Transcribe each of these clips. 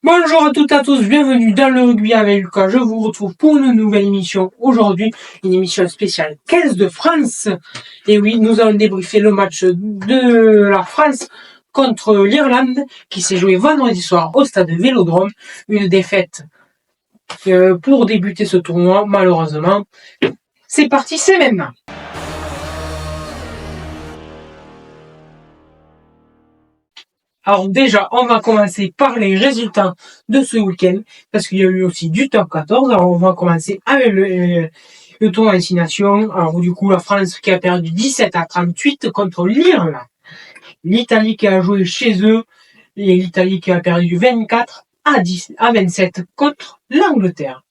Bonjour à toutes et à tous, bienvenue dans le rugby avec Lucas. Je vous retrouve pour une nouvelle émission aujourd'hui, une émission spéciale 15 de France. Et oui, nous allons débriefer le match de la France contre l'Irlande qui s'est joué vendredi soir au stade Vélodrome. Une défaite pour débuter ce tournoi, malheureusement. C'est parti, c'est maintenant. Alors déjà, on va commencer par les résultats de ce week-end, parce qu'il y a eu aussi du top 14. Alors on va commencer avec le tournoi Destination. Alors du coup, la France qui a perdu 17-38 contre l'Irlande. L'Italie qui a joué chez eux, et l'Italie qui a perdu 24-27 contre l'Angleterre.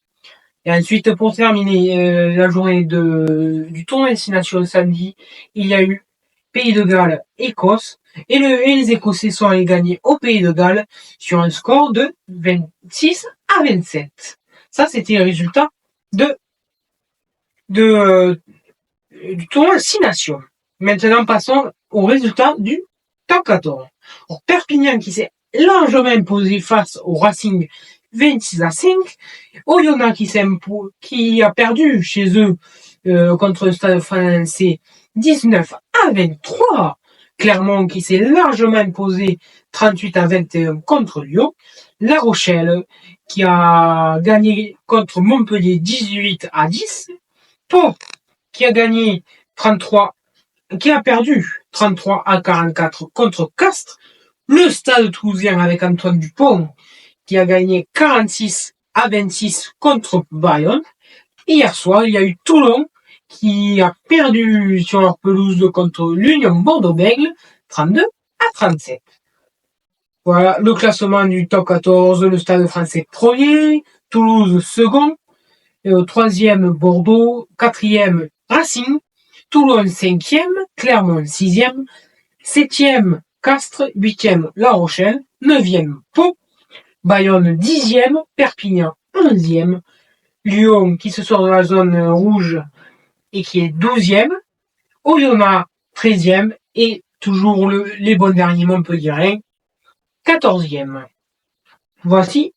Et ensuite, pour terminer la journée du tournoi Destination samedi, il y a eu Pays de Galles, Écosse, et les Écossais sont allés gagner au Pays de Galles sur un score de 26-27. Ça, c'était le résultat du tournoi 6 nations. Maintenant, passons au résultat du top 14. Alors, Perpignan qui s'est largement imposé face au Racing 26-5. Oyonnax qui a perdu chez eux contre le Stade français 19-23. Clermont qui s'est largement imposé 38-21 contre Lyon. La Rochelle qui a gagné contre Montpellier 18-10. Pau qui a gagné qui a perdu 33-44 contre Castres. Le Stade Toulousain avec Antoine Dupont qui a gagné 46-26 contre Bayonne. Hier soir, il y a eu Toulon qui a perdu sur leur pelouse contre l'Union Bordeaux-Bègles 32-37. Voilà le classement du top 14. Le Stade français premier, Toulouse second, troisième Bordeaux, quatrième Racing, Toulon cinquième, Clermont sixième, septième Castres, huitième La Rochelle, neuvième Pau, Bayonne dixième, Perpignan onzième, Lyon qui se sort de la zone rouge et qui est 12e, Oyonnax 13e et toujours les bons derniers Montpellier 14e. Voici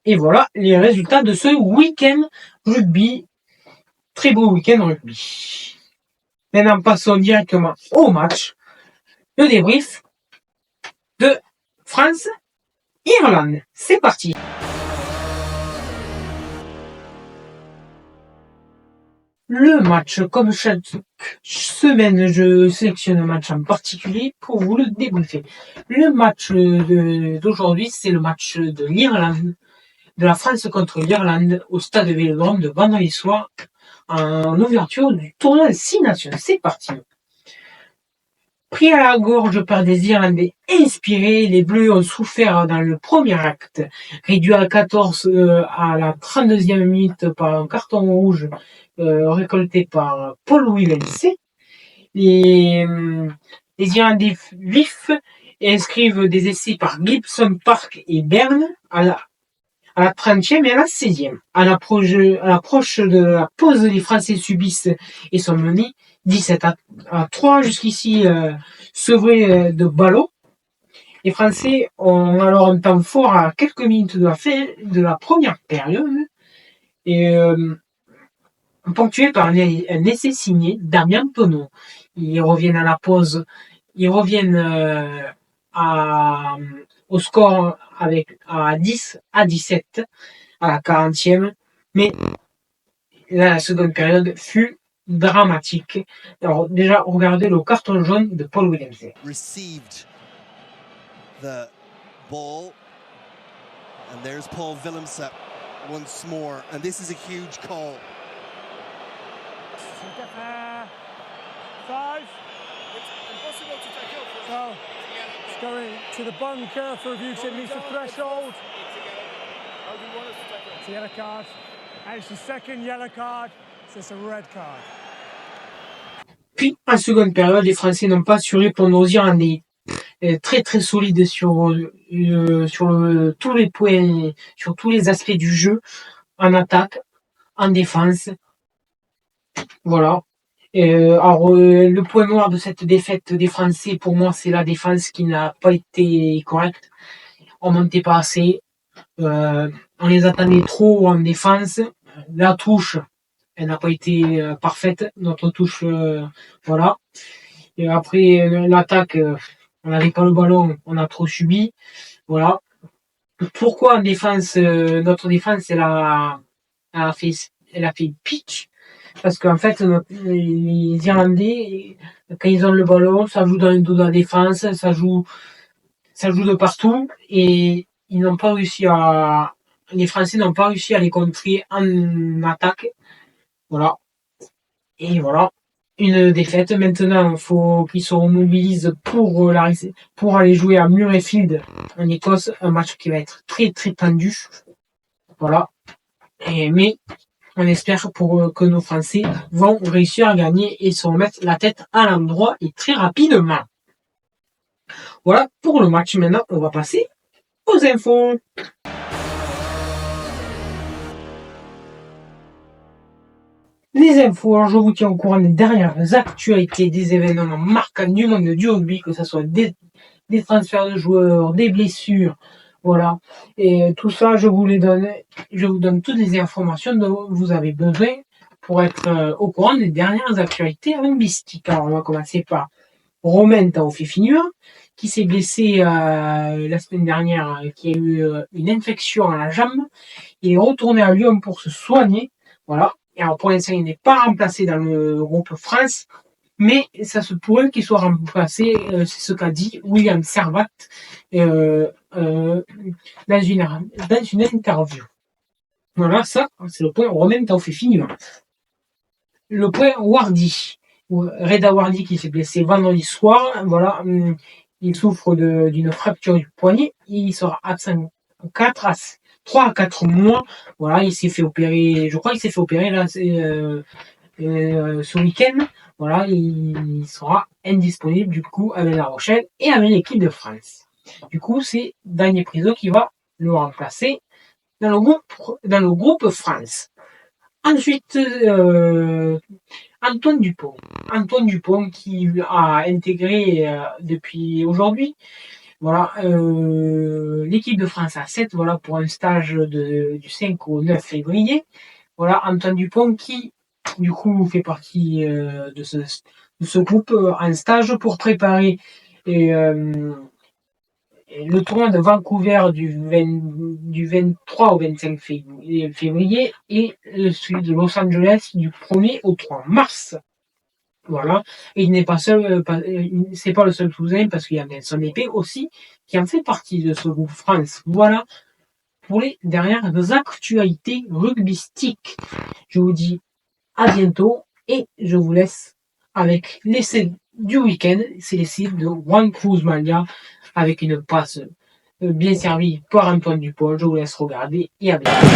et voilà les résultats de ce week-end rugby. Très beau week-end rugby. Maintenant passons directement au match. Le débrief de France-Irlande. C'est parti. Le match, comme chaque semaine, je sélectionne un match en particulier pour vous le débriefer. Le match d'aujourd'hui, c'est le match de l'Irlande, de la France contre l'Irlande au stade Vélodrome de vendredi soir en ouverture du tournoi 6 nations. C'est parti. Pris à la gorge par des Irlandais inspirés, les Bleus ont souffert dans le premier acte, réduit à 14 à la 32e minute par un carton rouge récolté par Paul Williams. Les Irlandais vifs inscrivent des essais par Gibson, Park et Byrne à la 30e et à la 16e. À l'approche de la pause, les Français subissent et sont menés 17-3 jusqu'ici sevrés de ballon. Les Français ont alors un temps fort à quelques minutes de la fin de la première période et ponctué par un essai signé Damien Penaud. Ils reviennent à la pause, ils reviennent au score à 10-17 à la 40e, mais la seconde période fut dramatique. Alors déjà, regardez le carton jaune de Paul Williams. Received the ball, and there's Paul Willems once more, and this is a huge call. 5. It's impossible to tackle. So it's going to the bunker for review. It meets the threshold. How do you want us to tackle? It's a yellow card. And it's the second yellow card. So it's a red card. Puis, en seconde période, les Français n'ont pas su répondre aux Irlandais très très solides sur tous les points, sur tous les aspects du jeu, en attaque, en défense. Voilà. Alors, le point noir de cette défaite des Français, pour moi, c'est la défense qui n'a pas été correcte. On montait pas assez. On les attendait trop en défense. La touche, elle n'a pas été parfaite. Notre touche, voilà. Et après, l'attaque, on n'avait pas le ballon, on a trop subi. Voilà. Pourquoi en défense, notre défense, elle a fait pitch? Parce qu'en fait, les Irlandais, quand ils ont le ballon, ça joue dans le dos de la défense, ça joue de partout, et ils n'ont pas réussi les Français n'ont pas réussi à les contrer en attaque. Voilà. Et voilà. Une défaite. Maintenant, il faut qu'ils se remobilisent pour aller jouer à Murrayfield en Écosse, un match qui va être très très tendu. Voilà. Mais on espère que nos Français vont réussir à gagner et se remettre la tête à l'endroit et très rapidement. Voilà pour le match. Maintenant, on va passer aux infos. Les infos, alors je vous tiens au courant des dernières actualités, des événements marquants du monde du rugby, que ce soit des transferts de joueurs, des blessures, voilà. Et tout ça, je vous donne toutes les informations dont vous avez besoin pour être au courant des dernières actualités rugbystiques. Alors, on va commencer par Romain Taofifenua, qui s'est blessé la semaine dernière, qui a eu une infection à la jambe. Il est retourné à Lyon pour se soigner, voilà. Et alors pour l'instant, il n'est pas remplacé dans le groupe France, mais ça se pourrait qu'il soit remplacé, c'est ce qu'a dit William Servat dans une interview. Voilà, ça, c'est le point Romain Taofifenua. Le point Wardy. Reda Wardy qui s'est blessé vendredi soir, voilà, il souffre d'une fracture du poignet, il sera absent 3 à 4 mois, voilà, il s'est fait opérer, je crois qu'il s'est fait opérer là, ce week-end, voilà, il sera indisponible du coup avec La Rochelle et avec l'équipe de France. Du coup, c'est Daniel Priso qui va le remplacer dans le groupe France. Ensuite, Antoine Dupont qui a intégré depuis aujourd'hui, voilà, l'équipe de France à 7, voilà, pour un stage du 5 au 9 février. Voilà, Antoine Dupont qui, du coup, fait partie de ce groupe en stage pour préparer le tournoi de Vancouver du 23 au 25 février et celui de Los Angeles du 1er au 3 mars. Voilà. Et il n'est pas seul, c'est pas le seul Toulousain parce qu'il y a Nelson Épée aussi qui en fait partie de ce groupe France. Voilà pour les dernières actualités rugbystiques. Je vous dis à bientôt et je vous laisse avec l'essai du week-end. C'est l'essai de Juan Cruz Malia avec une passe bien servie par Antoine Dupont. Je vous laisse regarder et à bientôt.